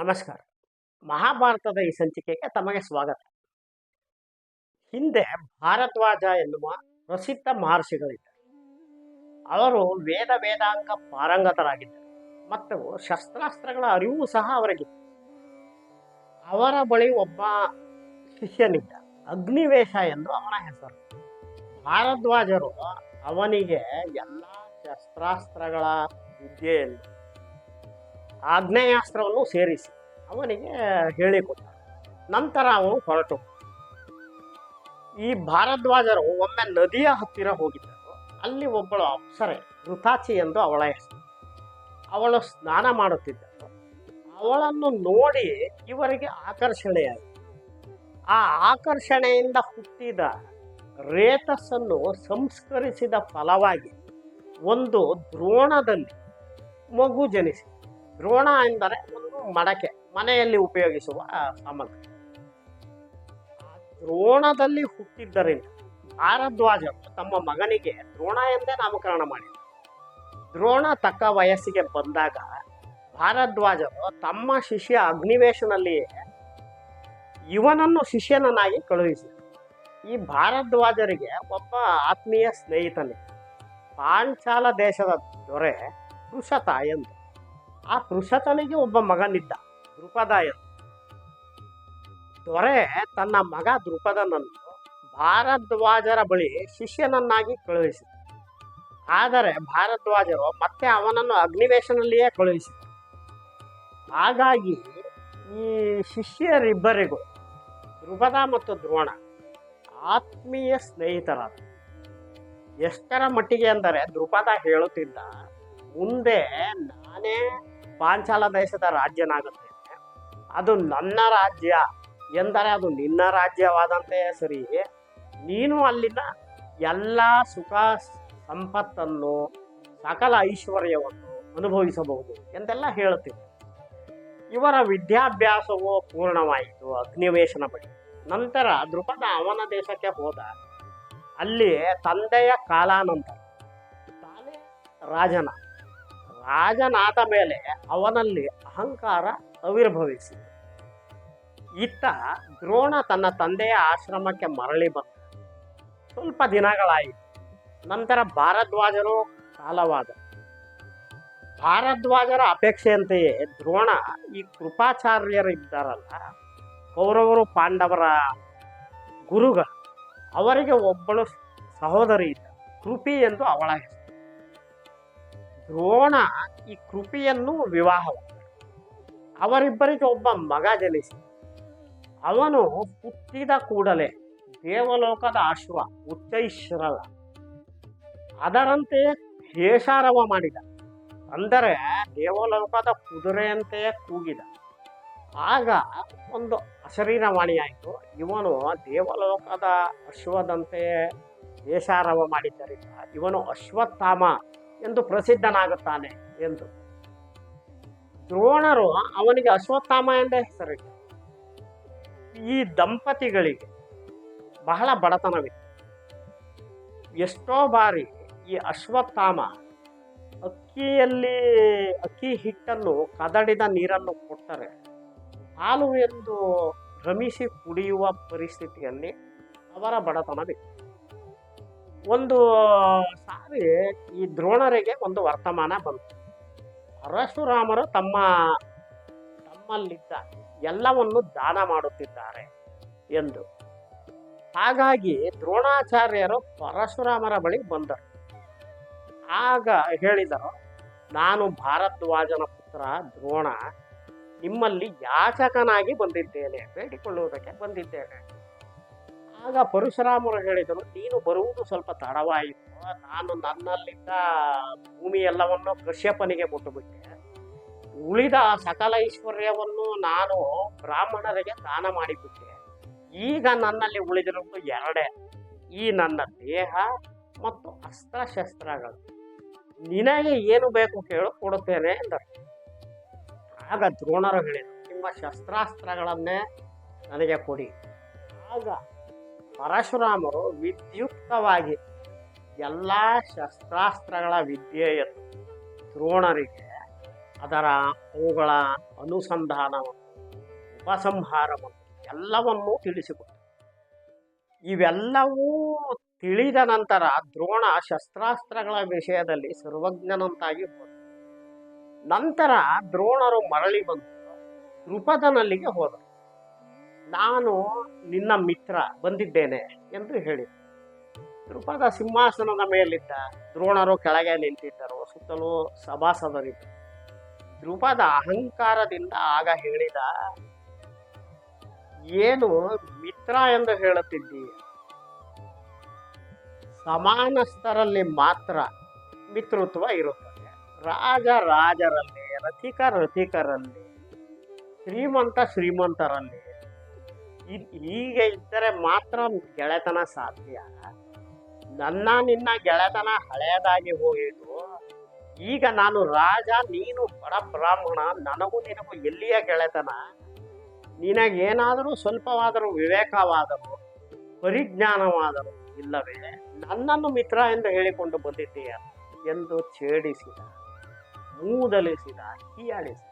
ನಮಸ್ಕಾರ. ಮಹಾಭಾರತದ ಈ ಸಂಚಿಕೆಗೆ ತಮಗೆ ಸ್ವಾಗತ. ಹಿಂದೆ ಭಾರದ್ವಾಜ ಎನ್ನುವ ಪ್ರಸಿದ್ಧ ಮಹರ್ಷಿಗಳಿದ್ದರು. ಅವರು ವೇದಾಂಗ ಪಾರಂಗತರಾಗಿದ್ದರು ಮತ್ತು ಶಸ್ತ್ರಾಸ್ತ್ರಗಳ ಅರಿವು ಸಹ ಅವರಿಗಿತ್ತು. ಅವರ ಬಳಿ ಒಬ್ಬ ಶಿಷ್ಯನಿದ್ದ, ಅಗ್ನಿವೇಶ ಎಂದು ಅವನ ಹೆಸರು. ಭಾರದ್ವಾಜರು ಅವನಿಗೆ ಎಲ್ಲ ಶಸ್ತ್ರಾಸ್ತ್ರಗಳ ವಿದ್ಯೆಯನ್ನು, ಆಗ್ನೇಯಾಸ್ತ್ರವನ್ನು ಸೇರಿಸಿ ಅವನಿಗೆ ಹೇಳಿಕೊಟ್ಟ. ನಂತರ ಅವನು ಹೊರಟು. ಈ ಭಾರದ್ವಾಜರು ಒಮ್ಮೆ ನದಿಯ ಹತ್ತಿರ ಹೋಗಿದ್ದರು. ಅಲ್ಲಿ ಒಬ್ಬಳು ಅಪ್ಸರೆ, ಋತಾಚಿ ಎಂದು ಅವಳ ಹೆಸರು. ಅವಳು ಸ್ನಾನ ಮಾಡುತ್ತಿದ್ದರು. ಅವಳನ್ನು ನೋಡಿ ಇವರಿಗೆ ಆಕರ್ಷಣೆಯಾಯಿತು. ಆ ಆಕರ್ಷಣೆಯಿಂದ ಹುಟ್ಟಿದ ರೇತಸ್ಸನ್ನು ಸಂಸ್ಕರಿಸಿದ ಫಲವಾಗಿ ಒಂದು ದ್ರೋಣದಲ್ಲಿ ಮಗು ಜನಿಸಿ. ದ್ರೋಣ ಎಂದರೆ ಒಂದು ಮಡಕೆ, ಮನೆಯಲ್ಲಿ ಉಪಯೋಗಿಸುವ ಸಾಮಗ್ರಿ. ದ್ರೋಣದಲ್ಲಿ ಹುಟ್ಟಿದ್ದರಿಂದ ಭಾರದ್ವಾಜರು ತಮ್ಮ ಮಗನಿಗೆ ದ್ರೋಣ ಎಂದೇ ನಾಮಕರಣ ಮಾಡಿದರು. ದ್ರೋಣ ತಕ್ಕ ವಯಸ್ಸಿಗೆ ಬಂದಾಗ ಭಾರದ್ವಾಜರು ತಮ್ಮ ಶಿಷ್ಯ ಅಗ್ನಿವೇಶನಲ್ಲಿಯೇ ಇವನನ್ನು ಶಿಷ್ಯನನ್ನಾಗಿ ಕಳುಹಿಸಿದರು. ಈ ಭಾರದ್ವಾಜರಿಗೆ ಒಬ್ಬ ಆತ್ಮೀಯ ಸ್ನೇಹಿತನೇ, ಪಾಂಚಾಲ ದೇಶದ ದೊರೆ ಪೃಷತ ಎಂದು. ಆ ಪೃಷತನಿಗೆ ಒಬ್ಬ ಮಗನಿದ್ದ, ದೃಪದ ಎಂದು. ದೊರೆ ತನ್ನ ಮಗ ದೃಪದನನ್ನು ಭಾರದ್ವಾಜರ ಬಳಿ ಶಿಷ್ಯನನ್ನಾಗಿ ಕಳುಹಿಸಿದ. ಆದರೆ ಭಾರದ್ವಾಜರು ಮತ್ತೆ ಅವನನ್ನು ಅಗ್ನಿವೇಶನಲ್ಲಿಯೇ ಕಳುಹಿಸಿದರು. ಹಾಗಾಗಿ ಈ ಶಿಷ್ಯರಿಬ್ಬರಿಗೂ, ದೃಪದ ಮತ್ತು ದ್ರೋಣ, ಆತ್ಮೀಯ ಸ್ನೇಹಿತರಾದ. ಎಷ್ಟರ ಮಟ್ಟಿಗೆ ಅಂದರೆ ದೃಪದ ಹೇಳುತ್ತಿದ್ದ, ಮುಂದೆ ನಾನೇ ಪಾಂಚಾಲ ದೇಶದ ರಾಜ್ಯನಾಗುತ್ತೇನೆ, ಅದು ನನ್ನ ರಾಜ್ಯ ಎಂದರೆ ಅದು ನಿನ್ನ ರಾಜ್ಯವಾದಂತೆಯೇ ಸರಿ, ನೀನು ಅಲ್ಲಿನ ಎಲ್ಲ ಸುಖ ಸಂಪತ್ತನ್ನು, ಸಕಲ ಐಶ್ವರ್ಯವನ್ನು ಅನುಭವಿಸಬಹುದು ಎಂದೆಲ್ಲ ಹೇಳುತ್ತಿದ್ದರು. ಇವರ ವಿದ್ಯಾಭ್ಯಾಸವು ಪೂರ್ಣವಾಯಿತು ಅಗ್ನಿವೇಶನ ಬಳಿ. ನಂತರ ದೃಪದ ಅವನ ದೇಶಕ್ಕೆ ಹೋದ. ಅಲ್ಲಿ ತಂದೆಯ ಕಾಲಾನಂತರ ತಾನೇ ರಾಜನಾದ ಮೇಲೆ ಅವನಲ್ಲಿ ಅಹಂಕಾರ ಆವಿರ್ಭವಿಸಿದೆ. ಇತ್ತ ದ್ರೋಣ ತನ್ನ ತಂದೆಯ ಆಶ್ರಮಕ್ಕೆ ಮರಳಿ ಬಂದ. ಸ್ವಲ್ಪ ದಿನಗಳಾಯಿತು. ನಂತರ ಭಾರದ್ವಾಜರು ಕಾಲವಾದ. ಭಾರದ್ವಾಜರ ಅಪೇಕ್ಷೆಯಂತೆಯೇ ದ್ರೋಣ ಈ ಕೃಪಾಚಾರ್ಯರಿದ್ದಾರಲ್ಲ, ಕೌರವರು ಪಾಂಡವರ ಗುರುಗಳು, ಅವರಿಗೆ ಒಬ್ಬಳು ಸಹೋದರಿ ಇದ್ದ, ಕೃಪಿ ಎಂದು ಅವಳ ಹೆಸರು. ದ್ರೋಣ ಈ ಕೃಪಿಯನ್ನು ವಿವಾಹವಾದ. ಅವರಿಬ್ಬರಿಗೆ ಒಬ್ಬ ಮಗ ಜನಿಸಿ. ಅವನು ಹುಟ್ಟಿದ ಕೂಡಲೇ ದೇವಲೋಕದ ಅಶ್ವ ಉಚ್ಚೈಶ್ರವ ಅದರಂತೆಯೇ ಕೇಶಾರವ ಮಾಡಿದ. ಅಂದರೆ ದೇವಲೋಕದ ಕುದುರೆಯಂತೆಯೇ ಕೂಗಿದ. ಆಗ ಒಂದು ಅಶರೀರವಾಣಿಯಾಯಿತು, ಇವನು ದೇವಲೋಕದ ಅಶ್ವದಂತೆಯೇ ಕೇಶಾರವ ಮಾಡಿದ್ದರಿಂದ ಇವನು ಅಶ್ವತ್ಥಾಮ ಎಂದು ಪ್ರಸಿದ್ಧನಾಗುತ್ತಾನೆ ಎಂದು. ದ್ರೋಣರು ಅವನಿಗೆ ಅಶ್ವತ್ಥಾಮ ಎಂದೇ ಹೆಸರಿಟ್ಟರು. ಈ ದಂಪತಿಗಳಿಗೆ ಬಹಳ ಬಡತನವಿತ್ತು. ಎಷ್ಟೋ ಬಾರಿ ಈ ಅಶ್ವತ್ಥಾಮ ಅಕ್ಕಿ ಹಿಟ್ಟನ್ನು ಕದಡಿದ ನೀರನ್ನು ಕೊಟ್ಟರೆ ಹಾಲು ಎಂದು ಭ್ರಮಿಸಿ ಕುಡಿಯುವ ಪರಿಸ್ಥಿತಿಯಲ್ಲಿ ಅವರ ಬಡತನವಿತ್ತು. ಒಂದು ಸಾರಿ ಈ ದ್ರೋಣರಿಗೆ ಒಂದು ವರ್ತಮಾನ ಬಂತು. ಪರಶುರಾಮರು ತಮ್ಮಲ್ಲಿದ್ದ ಎಲ್ಲವನ್ನು ದಾನ ಮಾಡುತ್ತಿದ್ದಾರೆ ಎಂದು. ಹಾಗಾಗಿ ದ್ರೋಣಾಚಾರ್ಯರು ಪರಶುರಾಮರ ಬಳಿ ಬಂದರು. ಆಗ ಹೇಳಿದರು, ನಾನು ಭಾರದ್ವಾಜನ ಪುತ್ರ ದ್ರೋಣ ನಿಮ್ಮಲ್ಲಿ ಯಾಚಕನಾಗಿ ಬಂದಿದ್ದೇನೆ, ಬೇಡಿಕೊಳ್ಳುವುದಕ್ಕೆ ಬಂದಿದ್ದೇನೆ. ಆಗ ಪರಶುರಾಮರು ಹೇಳಿದರು, ನೀನು ಬರುವುದು ಸ್ವಲ್ಪ ತಡವಾಯಿತು. ನಾನು ನನ್ನಲ್ಲಿದ್ದ ಭೂಮಿ ಎಲ್ಲವನ್ನು ಕಶ್ಯಪನಿಗೆ ಮುಟ್ಟುಬಿಟ್ಟೆ. ಉಳಿದ ಸಕಲ ಐಶ್ವರ್ಯವನ್ನು ನಾನು ಬ್ರಾಹ್ಮಣರಿಗೆ ದಾನ ಮಾಡಿಬಿಟ್ಟೆ. ಈಗ ನನ್ನಲ್ಲಿ ಉಳಿದಿರುವುದು ಎರಡೇ, ಈ ನನ್ನ ದೇಹ ಮತ್ತು ಅಸ್ತ್ರಶಸ್ತ್ರಗಳು. ನಿನಗೆ ಏನು ಬೇಕು ಕೇಳು, ಕೊಡುತ್ತೇನೆ ಎಂದರು. ಆಗ ದ್ರೋಣರು ಹೇಳಿದರು, ನಿಮ್ಮ ಶಸ್ತ್ರಾಸ್ತ್ರಗಳನ್ನೇ ನನಗೆ ಕೊಡಿ. ಆಗ ಪರಶುರಾಮರು ವಿದ್ಯುಕ್ತವಾಗಿ ಎಲ್ಲ ಶಸ್ತ್ರಾಸ್ತ್ರಗಳ ವಿದ್ಯೆಯನ್ನು ದ್ರೋಣರಿಗೆ ಅದರ ಅವುಗಳ ಅನುಸಂಧಾನವನ್ನು, ಉಪಸಂಹಾರವನ್ನು ಎಲ್ಲವನ್ನೂ ತಿಳಿಸಿಕೊಟ್ಟರು. ಇವೆಲ್ಲವೂ ತಿಳಿದ ನಂತರ ದ್ರೋಣ ಶಸ್ತ್ರಾಸ್ತ್ರಗಳ ವಿಷಯದಲ್ಲಿ ಸರ್ವಜ್ಞನಂತಾಗಿ ಹೋದ. ನಂತರ ದ್ರೋಣರು ಮರಳಿ ಬಂದು ದೃಪದನಲ್ಲಿಗೆ ಹೋದರು. ನಾನು ನಿನ್ನ ಮಿತ್ರ ಬಂದಿದ್ದೇನೆ ಎಂದು ಹೇಳಿದರು. ದೃಪದ ಸಿಂಹಾಸನದ ಮೇಲಿದ್ದ, ದ್ರೋಣರು ಕೆಳಗೆ ನಿಂತಿದ್ದರು. ಸುತ್ತಲೂ ಸಭಾಸದರಿದ್ದರು. ದೃಪದ ಅಹಂಕಾರದಿಂದ ಆಗ ಹೇಳಿದ, ಏನು ಮಿತ್ರ ಎಂದು ಹೇಳುತ್ತಿದ್ದೀಯ? ಸಮಾನಸ್ಥರಲ್ಲಿ ಮಾತ್ರ ಮಿತ್ರತ್ವ ಇರುತ್ತದೆ. ರಾಜರಲ್ಲಿ, ರಥಿಕರಲ್ಲಿ, ಶ್ರೀಮಂತರಲ್ಲಿ ಹೀಗೆ ಇದ್ದರೆ ಮಾತ್ರ ಗೆಳೆತನ ಸಾಧ್ಯ. ನಿನ್ನ ಗೆಳೆತನ ಹಳೆಯದಾಗಿ ಹೋಯಿತು. ಈಗ ನಾನು ರಾಜ, ನೀನು ಬಡ ಬ್ರಾಹ್ಮಣ. ನನಗೂ ನಿನಗೂ ಎಲ್ಲಿಯ ಗೆಳೆತನ? ನಿನಗೇನಾದರೂ ಸ್ವಲ್ಪವಾದರೂ ವಿವೇಕವಾದರೂ ಪರಿಜ್ಞಾನವಾದರೂ ಇಲ್ಲವೇ? ನನ್ನನ್ನು ಮಿತ್ರ ಎಂದು ಹೇಳಿಕೊಂಡು ಬಂದಿದ್ದೀಯ ಎಂದು ಛೇಡಿಸಿದ, ಮೂದಲಿಸಿದ, ಹೀಯಾಳಿಸಿದ.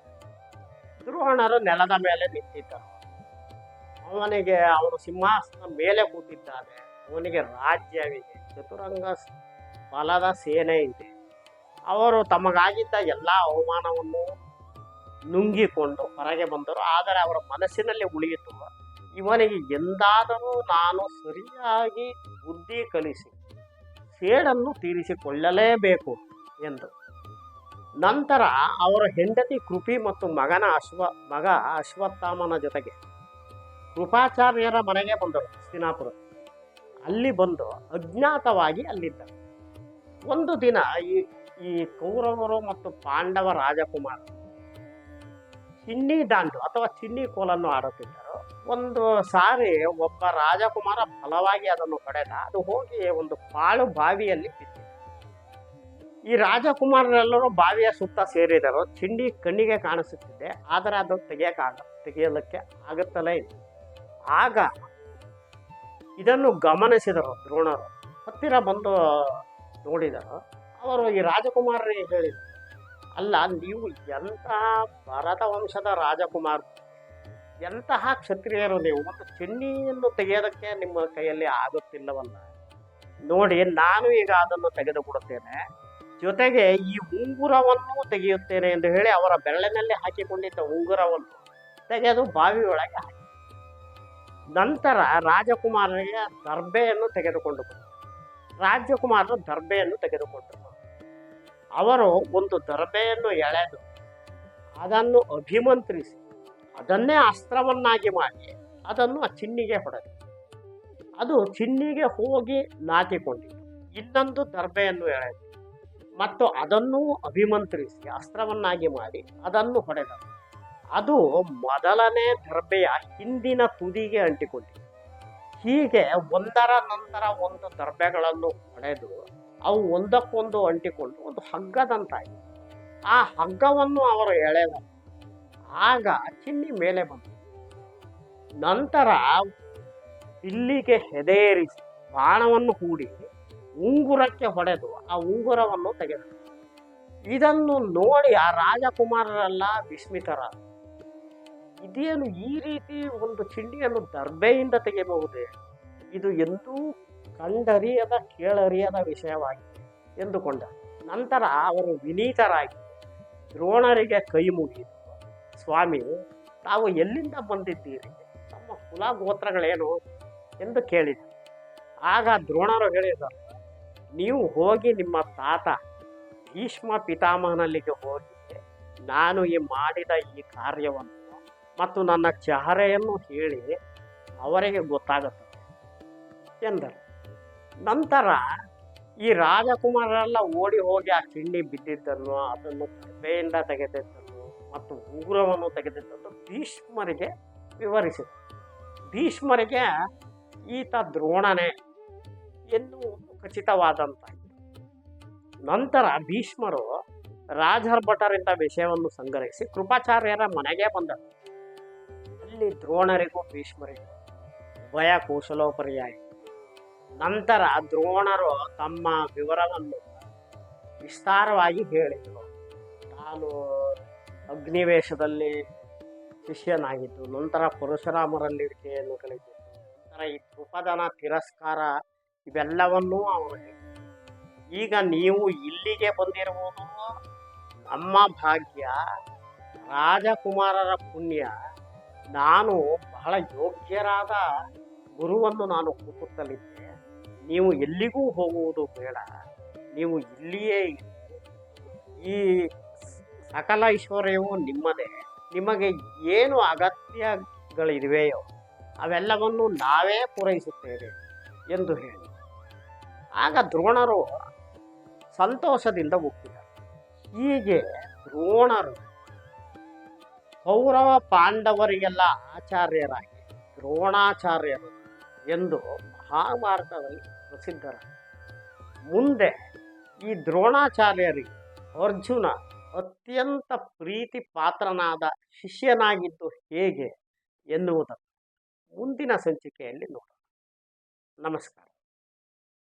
ದ್ರೋಣರು ನೆಲದ ಮೇಲೆ ನಿಂತಿದ್ದರು. ಅವನು ಸಿಂಹಾಸನ ಮೇಲೆ ಕೂತಿದ್ದಾನೆ. ಅವನಿಗೆ ರಾಜ್ಯವಿದೆ, ಚತುರಂಗ ಬಲದ ಸೇನೆ ಇದೆ. ಅವರು ತಮಗಾಗಿದ್ದ ಎಲ್ಲ ಅವಮಾನವನ್ನು ನುಂಗಿಕೊಂಡು ಹೊರಗೆ ಬಂದರು. ಆದರೆ ಅವರ ಮನಸ್ಸಿನಲ್ಲಿ ಉಳಿಯಿತು, ಇವನಿಗೆ ಎಂದಾದರೂ ನಾನು ಸರಿಯಾಗಿ ಬುದ್ಧಿ ಕಲಿಸಿ ಸೇಡನ್ನು ತೀರಿಸಿಕೊಳ್ಳಲೇಬೇಕು ಎಂದು. ನಂತರ ಅವರ ಹೆಂಡತಿ ಕೃಪಿ ಮತ್ತು ಮಗ ಅಶ್ವತ್ಥಾಮನ ಜೊತೆಗೆ ಕೃಪಾಚಾರ್ಯರ ಮನೆಗೆ ಬಂದರು. ಹಸ್ತಿನಾಪುರ ಅಲ್ಲಿ ಬಂದು ಅಜ್ಞಾತವಾಗಿ ಅಲ್ಲಿದ್ದರು. ಒಂದು ದಿನ ಈ ಕೌರವರು ಮತ್ತು ಪಾಂಡವ ರಾಜಕುಮಾರ ಚಿನ್ನಿ ದಾಂಡು ಅಥವಾ ಚಿನ್ನಿ ಕೋಲನ್ನು ಆಡುತ್ತಿದ್ದರು. ಒಂದು ಸಾರಿ ಒಬ್ಬ ರಾಜಕುಮಾರ ಬಲವಾಗಿ ಅದನ್ನು ಹೊಡೆದ. ಅದು ಹೋಗಿ ಒಂದು ಪಾಳು ಬಾವಿಯಲ್ಲಿ ಬಿದ್ದಿದೆ. ಈ ರಾಜಕುಮಾರರೆಲ್ಲರೂ ಬಾವಿಯ ಸುತ್ತ ಸೇರಿದರು. ಚಿಂಡಿ ಕಣ್ಣಿಗೆ ಕಾಣಿಸುತ್ತಿದೆ, ಆದರೆ ಅದು ತೆಗೆಯಲಿಕ್ಕೆ ಆಗುತ್ತಲೇ ಇಲ್ಲ. ಆಗ ಇದನ್ನು ಗಮನಿಸಿದರು ದ್ರೋಣರು. ಹತ್ತಿರ ಬಂದು ನೋಡಿದರು. ಅವರು ಈ ರಾಜಕುಮಾರರಿಗೆ ಹೇಳಿದರು, ಅಲ್ಲ, ನೀವು ಎಂತಹ ಭರತ ವಂಶದ ರಾಜಕುಮಾರ, ಎಂತಹ ಕ್ಷತ್ರಿಯರು ನೀವು, ಮತ್ತು ಚಿನ್ನಿಯನ್ನು ತೆಗೆಯೋದಕ್ಕೆ ನಿಮ್ಮ ಕೈಯಲ್ಲಿ ಆಗುತ್ತಿಲ್ಲವಲ್ಲ. ನೋಡಿ, ನಾನು ಈಗ ಅದನ್ನು ತೆಗೆದುಕೊಡುತ್ತೇನೆ, ಜೊತೆಗೆ ಈ ಉಂಗುರವನ್ನು ತೆಗೆಯುತ್ತೇನೆ ಎಂದು ಹೇಳಿ ಅವರ ಬೆರಳಿನಲ್ಲಿ ಹಾಕಿಕೊಂಡಿದ್ದ ಉಂಗುರವನ್ನು ತೆಗೆದು ಬಾವಿಯೊಳಗೆ ಹಾಕಿ, ನಂತರ ರಾಜಕುಮಾರರಿಗೆ ದರ್ಬೆಯನ್ನು ತೆಗೆದುಕೊಂಡು ಬಂದರು. ರಾಜಕುಮಾರರು ದರ್ಬೆಯನ್ನು ತೆಗೆದುಕೊಂಡರು. ಅವರು ಒಂದು ದರ್ಬೆಯನ್ನು ಎಳೆದು ಅದನ್ನು ಅಭಿಮಂತ್ರಿಸಿ ಅದನ್ನೇ ಅಸ್ತ್ರವನ್ನಾಗಿ ಮಾಡಿ ಅದನ್ನು ಆ ಚಿನ್ನಿಗೆ ಹೊಡೆದರು. ಅದು ಚಿನ್ನಿಗೆ ಹೋಗಿ ನಾಟಿಕೊಂಡಿತು. ಇನ್ನೊಂದು ದರ್ಬೆಯನ್ನು ಎಳೆದು ಮತ್ತು ಅದನ್ನು ಅಭಿಮಂತ್ರಿಸಿ ಅಸ್ತ್ರವನ್ನಾಗಿ ಮಾಡಿ ಅದನ್ನು ಹೊಡೆದರು. ಅದು ಮೊದಲನೇ ದರ್ಬೆಯ ಹಿಂದಿನ ತುದಿಗೆ ಅಂಟಿಕೊಂಡಿತು. ಹೀಗೆ ಒಂದರ ನಂತರ ಒಂದು ದರ್ಬೆಗಳನ್ನು ಹೊಡೆದು ಅವು ಒಂದಕ್ಕೊಂದು ಅಂಟಿಕೊಂಡು ಒಂದು ಹಗ್ಗದಂತಾಯಿತು. ಆ ಹಗ್ಗವನ್ನು ಅವರು ಎಳೆದರು. ಆಗ ಚಿನ್ನಿ ಮೇಲೆ ಬಂತು. ನಂತರ ಇಲ್ಲಿಗೆ ಹೆದೆಯೇರಿಸಿ ಬಾಣವನ್ನು ಹೂಡಿ ಉಂಗುರಕ್ಕೆ ಹೊಡೆದು ಆ ಉಂಗುರವನ್ನು ತೆಗೆದರು. ಇದನ್ನು ನೋಡಿ ಆ ರಾಜಕುಮಾರರೆಲ್ಲ ವಿಸ್ಮಿತರಾದ. ಇದೇನು, ಈ ರೀತಿ ಒಂದು ಚಿಂಡಿಯನ್ನು ದರ್ಬೆಯಿಂದ ತೆಗೆಯಬಹುದೇ? ಇದು ಎಂದೂ ಕಂಡರಿಯದ ಕೇಳರಿಯದ ವಿಷಯವಾಗಿದೆ ಎಂದುಕೊಂಡ. ನಂತರ ಅವರು ವಿನೀತರಾಗಿ ದ್ರೋಣರಿಗೆ ಕೈ ಮುಗಿದರು. ಸ್ವಾಮಿ, ತಾವು ಎಲ್ಲಿಂದ ಬಂದಿದ್ದೀರಿ? ತಮ್ಮ ಕುಲ ಗೋತ್ರಗಳೇನು ಎಂದು ಕೇಳಿದರು. ಆಗ ದ್ರೋಣರು ಹೇಳಿದರು, ನೀವು ಹೋಗಿ ನಿಮ್ಮ ತಾತ ಭೀಷ್ಮ ಪಿತಾಮಹನಲ್ಲಿಗೆ ಹೋಗಿ ನಾನು ಮಾಡಿದ ಈ ಕಾರ್ಯವನ್ನು ಮತ್ತು ನನ್ನ ಚಹರೆಯನ್ನು ಹೇಳಿ ಅವರಿಗೆ ಗೊತ್ತಾಗುತ್ತದೆ ಎಂದರು. ನಂತರ ಈ ರಾಜಕುಮಾರರೆಲ್ಲ ಓಡಿ ಹೋಗಿ ಆ ಚಿಂಡಿ ಬಿದ್ದಿದ್ದನ್ನು, ಅದನ್ನು ದರ್ಬೆಯಿಂದ ತೆಗೆದಿದ್ದನ್ನು ಮತ್ತು ಉಂಗುರವನ್ನು ತೆಗೆದಿದ್ದನ್ನು ಭೀಷ್ಮರಿಗೆ ವಿವರಿಸಿದರು. ಭೀಷ್ಮರಿಗೆ ಈತ ದ್ರೋಣನೇ ಎನ್ನುವುದು ಖಚಿತವಾದಂತಾಯಿತು. ನಂತರ ಭೀಷ್ಮರು ರಾಜಭಟರಿಂದ ವಿಷಯವನ್ನು ಸಂಗ್ರಹಿಸಿ ಕೃಪಾಚಾರ್ಯರ ಮನೆಗೆ ಬಂದರು. ಅಲ್ಲಿ ದ್ರೋಣರಿಗೂ ಭೀಷ್ಮರಿಗೂ ಉಭಯ ಕುಶಲೋಪರಿಯಾಯಿತು. ನಂತರ ದ್ರೋಣರು ತಮ್ಮ ವಿವರವನ್ನು ವಿಸ್ತಾರವಾಗಿ ಹೇಳಿದರು. ತಾನು ಅಗ್ನಿವೇಶದಲ್ಲಿ ಶಿಷ್ಯನಾಗಿದ್ದು, ನಂತರ ಪರಶುರಾಮರಲ್ಲಿ ವಿದ್ಯೆಯನ್ನು ಕಲಿತಿದ್ದು, ನಂತರ ಈ ದ್ರುಪದನ ತಿರಸ್ಕಾರ ಇವೆಲ್ಲವನ್ನೂ ಅವನು ಹೇಳಿದ. ಈಗ ನೀವು ಇಲ್ಲಿಗೆ ಬಂದಿರುವುದು ನಮ್ಮ ಭಾಗ್ಯ, ರಾಜಕುಮಾರರ ಪುಣ್ಯ. ನಾನು ಬಹಳ ಯೋಗ್ಯರಾದ ಗುರುವನ್ನು ನಾನು ಹುಡುಕುತ್ತಲಿದ್ದೆ. ನೀವು ಎಲ್ಲಿಗೂ ಹೋಗುವುದು ಬೇಡ, ನೀವು ಇಲ್ಲಿಯೇ ಇರಿ. ಈ ಸಕಲ ಐಶ್ವರ್ಯವು ನಿಮ್ಮದೇ. ನಿಮಗೆ ಏನು ಅಗತ್ಯಗಳಿವೆಯೋ ಅವೆಲ್ಲವನ್ನು ನಾವೇ ಪೂರೈಸುತ್ತೇವೆ ಎಂದು ಹೇಳಿ ಆಗ ದ್ರೋಣರು ಸಂತೋಷದಿಂದ ಒಪ್ಪಿದರು. ಹೀಗೆ ದ್ರೋಣರು ಕೌರವ ಪಾಂಡವರಿಗೆಲ್ಲ ಆಚಾರ್ಯರಾಗಿ ದ್ರೋಣಾಚಾರ್ಯರು ಎಂದು ಮಹಾಭಾರತದಲ್ಲಿ ಪ್ರಸಿದ್ಧರ. ಮುಂದೆ ಈ ದ್ರೋಣಾಚಾರ್ಯರಿಗೆ ಅರ್ಜುನ ಅತ್ಯಂತ ಪ್ರೀತಿ ಪಾತ್ರನಾದ ಶಿಷ್ಯನಾಗಿದ್ದು ಹೇಗೆ ಎನ್ನುವುದನ್ನು ಮುಂದಿನ ಸಂಚಿಕೆಯಲ್ಲಿ ನೋಡೋಣ. ನಮಸ್ಕಾರ.